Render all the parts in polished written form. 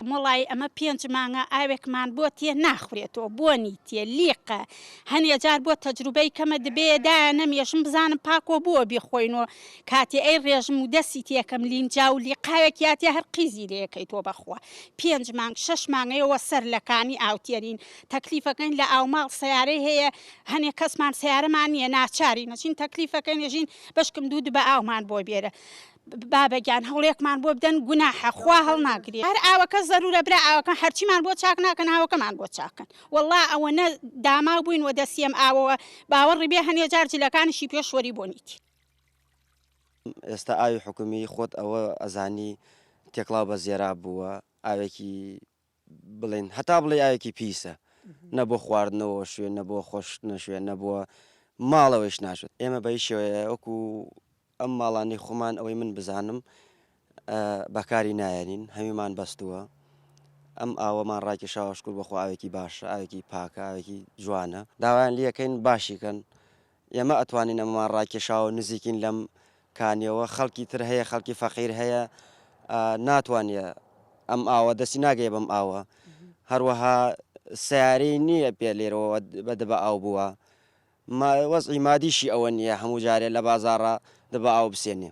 مڵای ئەمە 5 مانگە ئاوێکمان بۆ تێ ناخورێتەوە بۆنی تێ لیقە هەنێ جار بۆ تەجروبەی کەمە دەبێدا نەمێشم بزانم پاکۆ بۆ بخۆینەوە کاتێ ئەی ڕێژم و دەستی تێکەم لینجا و لیقاوێک یاتێ هەر قیزی لەکەیتەوە بەخوا 5 مانگ 6 مانگەیەوە سەر لەکانی ئاوتێرین تەکلیفەکەین لە ئاوماڵ سیارەی هەیە هەنێ کەسمان سیارەمان نییە ناچاری نەچین تەکلیفەکەی نێژین بەشکم دوود بە ئاومان بۆ بێرە بابەگیان هەوڵێکمان بۆ بدەن گوناحە خوا هەڵ ناگرێت هەر ئاوەکە زەرورە برا ئاوەکە هەرچیمان بۆ چاک ناکەن ئاوەکەمان بۆ چاکەن وەڵڵا ئەوە نە داما بووین و دەسیێم ئاوەوە باوەڕی بێ هەنێ جار جلەکانیشی پێشوەری بۆنیتی ئێستا ئاوی حکومی خۆت ئەوە ئەزانی تێکڵاو بە زێرا بووە ئاوێکی بڵێن هەتا بڵێ ئاوێکی پیسە نە بۆ خواردنەوە شوێن نە بۆ خۆشتنە شوێن نەبووە ماڵەوەیش ناشێت ئێمە بەی شێوەیە وەکو ئەم ماڵانی خۆمان ئەوەی من بزانم بەکاری نایەنین هەمیمان بەستووە ئەم ئاوەمان ڕاکێشاوە شکر بەخۆ ئاوێکی باشە ئاوێکی پاکە ئاوێکی جوانە داوایان لیەکەین باشیکەن ئێمە ئەتوانین ئەمەمان ڕاکێشاوە نزیکین لەم کانیەوە خەڵکی تر هەیە خەڵکی فەقیر هەیە ناتوانێ ئەم ئاوە دەستی ناگەیە بەم ئاوە هەروەها سیارەی نییە پێ لێرەوە بەدەبە ئاو بووە وەزعی مادیشی ئەوە نییە هەموو جارێ لە بازاڕە دەبە ئاو بسێنێ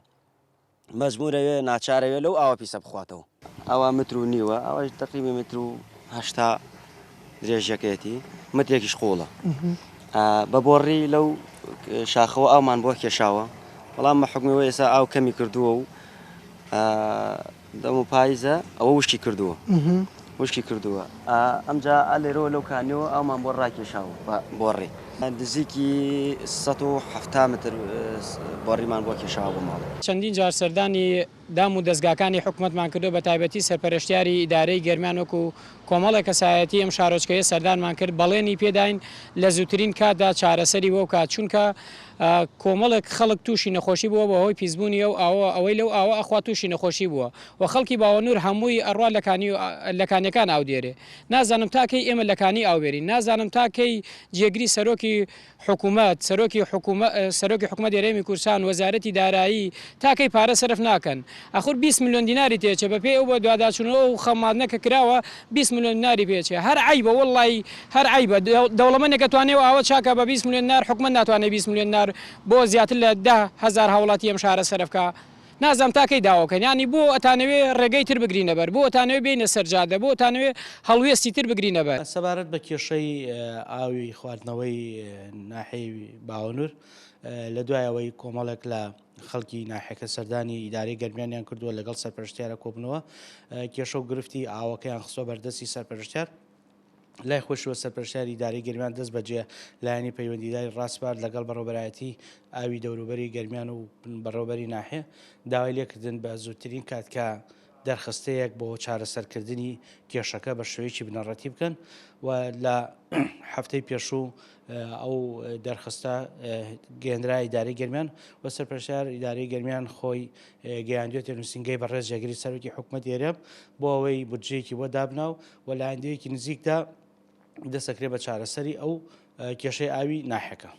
مەجبورەوێ ناچارەوێ لەو ئاوە پیسە بخواتەوە ئەوە متر و نیوە ئەوەش تقریبی متر و هەشتا درێژەکەیەتی مترێکیش قوڵە بە بۆڕی لەو شاخەوە ئاومان بۆ کێشاوە بەڵام بە حکمیەوە ئێستا ئاو کەمی کردووە و دەم و پاییزە ئەوە وشکی کردووە وشکی کردووە ئەمجا لێرەوە لەو کانیەوە ئەومان بۆ ڕاکێشاوە بۆڕێ نزیکی 170 متر بۆڕیمان بۆ کێشاوە بۆ ماڵ چەندین جار سەردانی دام و دەستگاکانی حکوومەتمان کردو بە تایبەتی سەرپەرشتیاری ئیدارەی گەرمیان وەکو کۆمەڵێک کەسایەتی ئەم شارۆچکەیە سەردانمان کرد بەڵێنی پێداین لە زووترین کاتدا چارەسەری بۆ کات چونکە کۆمەڵێک خەڵک تووشی نەخۆشی بووە بە هۆی پیسبوونی ئەو ئەوەی لەو ئاوە ئەخوا تووشی نەخۆشی بووە و خەڵکی باوەنور هەمووی ئەڕوا لەکانەکان ئاو دێرێ نازانم تاکەی ئێمە لەکانی ئاوبێرین نازانم تاکەی جێگری سەرۆکی حکوومەت سەرۆکی حکوومەت هێرێمی کورسان وەزارەتی دارایی تاکەی پارە سەرف ناکەن ئەخور 20 میلیۆن دیناری تێچێ بەپێ ئەو بە دوواداچوونەوە و خەمادنەکە کراوە 20 میلیۆن دیناری پێچێ هەر عیبە وەڵڵی هەر عیبە دەوڵەمەندێک دەتوانێت ئەوە چاکە بە 20 میلیۆن دینار حکوومەت ناتوانێت 20 میلیۆن دینار بۆ زیاتر لە 10,000 هاوڵاتی ئەم شارە سەرفکە نازانم تاکەی داواکەن ینی بۆ ئەتانەوێ ڕێگەی تر بگرینە بەر بۆ ئەتانەوێ بینە سەرجادە بۆ ئەتانەوێ هەڵوێستی تر بگرینە بەر سەبارەت بە کێشەی ئاوی خواردنەوەی ناحەی باوەنور لە دوایەوەی کۆمەڵێک لە خەڵکی ناحەکە سەردانی ئیدارەی گەرمیانیان کردووە لەگەڵ سەرپەرشتیارە کۆبنەوە کێشە و گرفتی ئاوەکەیان خستۆ بەردەستی سەرپەرشتیار لای خۆشەوە سەرپەرشتیاری ئیدارەی گەرمیان دەست بەجێ لایەنی پەیوەندیداری ڕاستپار لەگەڵ بەڕێوەبەرایەتی ئاوی دەوروبەری گەرمیان و بەڕێوەبەری ناحێ داوای لێکردن بە زووترین کاتکە دەرخستەیەک بۆ چارەسەرکردنی کێشەکە بە شێوەیەکی بنەڕەتی بکەن و لە هەفتەی پێشوو ئەو دەرخستە گەیاندرا ئیدارەی گەرمیان و سەرپەرشتیار ئیدارەی گەرمیان خۆی گەیاندوێتە نووسینگەی بەڕێز جێگری سەرۆکی حکوومەت هێرێم بۆ ئەوەی بودجەیەکی بۆ دابناو و لە ئایندەیەکی نزیکدا دەسەکرێت بە چارەسەری ئەو کێشەی ئاوی ناحەکە.